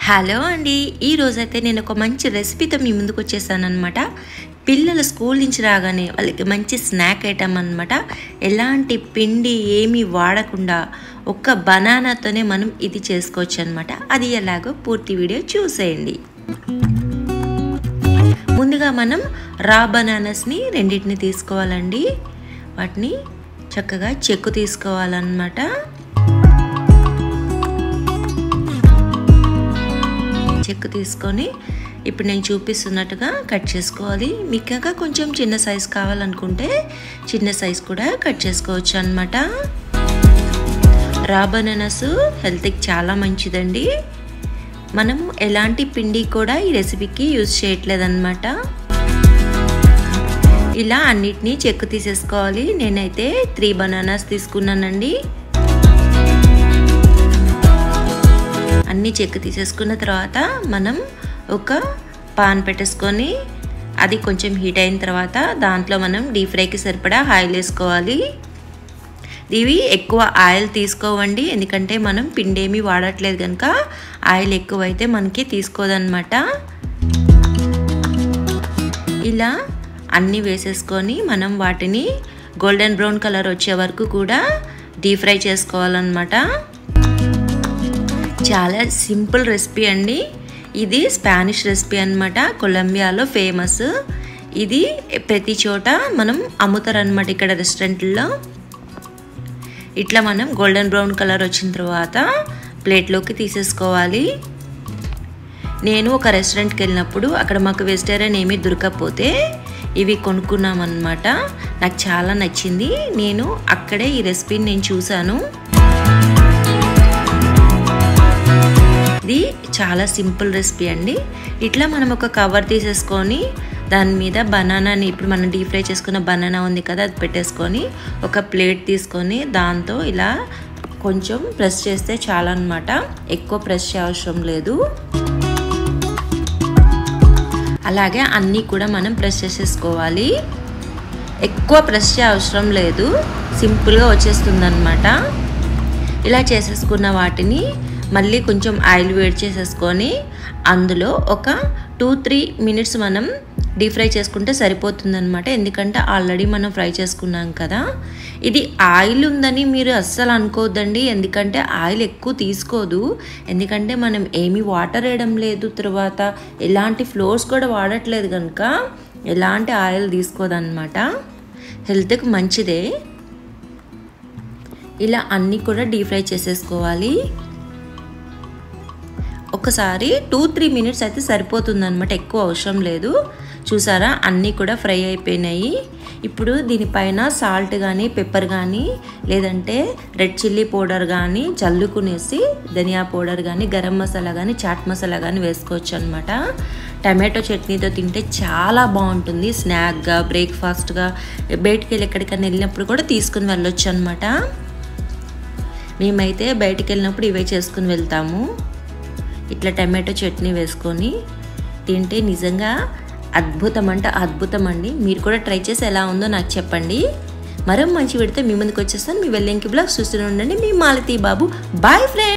Hello అండి, ఈ రోజైతే నేను ఒక మంచి రెసిపీతో మీ ముందుకు వచ్చేసానన్నమాట. పిల్లలు స్కూల్ నుంచి రాగానే వాళ్ళకి మంచి స్నాక్ ఐటమ్ అన్నమాట. ఎలాంటి పిండి ఏమీ వాడకుండా ఒక్క బనానాతోనే మనం ఇది చేసుకోవచ్చు అన్నమాట. అది ఎలాగో పూర్తి వీడియో చూసేయండి. ముందుగా మనం రా బనానాస్ని రెండింటిని తీసుకోవాలండి. వాటిని చక్కగా చెక్కు తీసుకోవాలన్నమాట. చెక్కు తీసుకొని ఇప్పుడు నేను చూపిస్తున్నట్టుగా కట్ చేసుకోవాలి. మీకు ఇంకా కొంచెం చిన్న సైజు కావాలనుకుంటే చిన్న సైజు కూడా కట్ చేసుకోవచ్చు అన్నమాట. రా బనానాస్ హెల్త్కి చాలా మంచిదండి. మనము ఎలాంటి పిండి కూడా ఈ రెసిపీకి యూజ్ చేయట్లేదన్నమాట. ఇలా అన్నిటినీ చెక్కు తీసేసుకోవాలి. నేనైతే 3 బనానాస్ తీసుకున్నానండి. అన్నీ చెక్కు తీసేసుకున్న తర్వాత మనం ఒక పాన్ పెట్టేసుకొని అది కొంచెం హీట్ అయిన తర్వాత దాంట్లో మనం డీప్ ఫ్రైకి సరిపడా ఆయిల్ వేసుకోవాలి. ఇవి ఎక్కువ ఆయిల్ తీసుకోవండి, ఎందుకంటే మనం పిండి ఏమీ వాడట్లేదు కనుక ఆయిల్ ఎక్కువైతే మనకి తీసుకోదన్నమాట. ఇలా అన్నీ వేసేసుకొని మనం వాటిని గోల్డెన్ బ్రౌన్ కలర్ వచ్చే వరకు కూడా డీప్ ఫ్రై చేసుకోవాలన్నమాట. చాలా సింపుల్ రెసిపీ అండి. ఇది స్పానిష్ రెసిపీ అన్నమాట. కొలంబియాలో ఫేమస్. ఇది ప్రతి చోట మనం అమ్ముతారనమాట ఇక్కడ రెస్టారెంట్లో. ఇట్లా మనం గోల్డెన్ బ్రౌన్ కలర్ వచ్చిన తర్వాత ప్లేట్లోకి తీసేసుకోవాలి. నేను ఒక రెస్టారెంట్కి వెళ్ళినప్పుడు అక్కడ మాకు వెజిటేరియన్ ఏమీ దొరకకపోతే ఇవి కొనుక్కున్నామన్నమాట. నాకు చాలా నచ్చింది. నేను అక్కడే ఈ రెసిపీని నేను చూశాను. ఇది చాలా సింపుల్ రెసిపీ అండి. ఇట్లా మనం ఒక కవర్ తీసేసుకొని దాని మీద బనానాని, ఇప్పుడు మనం డీప్ ఫ్రై చేసుకున్న బనానా ఉంది కదా, అది పెట్టేసుకొని ఒక ప్లేట్ తీసుకొని దాంతో ఇలా కొంచెం ప్రెస్ చేస్తే చాలా అన్నమాట. ఎక్కువ ప్రెస్ అవసరం లేదు. అలాగే అన్నీ కూడా మనం ప్రెస్ చేసేసుకోవాలి. ఎక్కువ ప్రెస్ అవసరం లేదు, సింపుల్గా వచ్చేస్తుంది అన్నమాట. ఇలా చేసేసుకున్న వాటిని మళ్ళీ కొంచెం ఆయిల్ వేడి చేసేసుకొని అందులో ఒక 2-3 మినిట్స్ మనం డీప్ ఫ్రై చేసుకుంటే సరిపోతుందన్నమాట. ఎందుకంటే ఆల్రెడీ మనం ఫ్రై చేసుకున్నాం కదా. ఇది ఆయిల్ ఉందని మీరు అస్సలు అనుకోవద్దండి, ఎందుకంటే ఆయిల్ ఎక్కువ తీసుకోదు. ఎందుకంటే మనం ఏమీ వాటర్ వేయడం లేదు, తర్వాత ఎలాంటి ఫ్లోర్స్ కూడా వాడట్లేదు కనుక ఎలాంటి ఆయిల్ తీసుకోదన్నమాట. హెల్త్కి మంచిదే. ఇలా అన్నీ కూడా డీప్ ఫ్రై చేసేసుకోవాలి. ఒకసారి 2-3 మినిట్స్ అయితే సరిపోతుందన్నమాట, ఎక్కువ అవసరం లేదు. చూసారా, అన్నీ కూడా ఫ్రై అయిపోయినాయి. ఇప్పుడు దీనిపైన సాల్ట్ కానీ పెప్పర్ కానీ లేదంటే రెడ్ చిల్లీ పౌడర్ కానీ చల్లుకునేసి ధనియా పౌడర్ కానీ గరం మసాలా కానీ చాట్ మసాలా కానీ వేసుకోవచ్చు అనమాట. టమాటో చట్నీతో తింటే చాలా బాగుంటుంది. స్నాక్గా, బ్రేక్ఫాస్ట్గా, బయటికి వెళ్ళి ఎక్కడికైనా వెళ్ళినప్పుడు కూడా తీసుకుని వెళ్ళొచ్చు అనమాట. మేమైతే బయటికి వెళ్ళినప్పుడు ఇవే చేసుకుని వెళ్తాము. ఇట్లా టమాటో చట్నీ వేసుకొని తింటే నిజంగా అద్భుతం అంటే అద్భుతం అండి. మీరు కూడా ట్రై చేసి ఎలా ఉందో నాకు చెప్పండి. మరో మంచి వీడియోతో మీ ముందుకు వచ్చేస్తాను. మీ వెల్లింకి బ్లాగ్స్ చూస్తూనే ఉండండి. మీ మాలతి బాబు. Bye friends.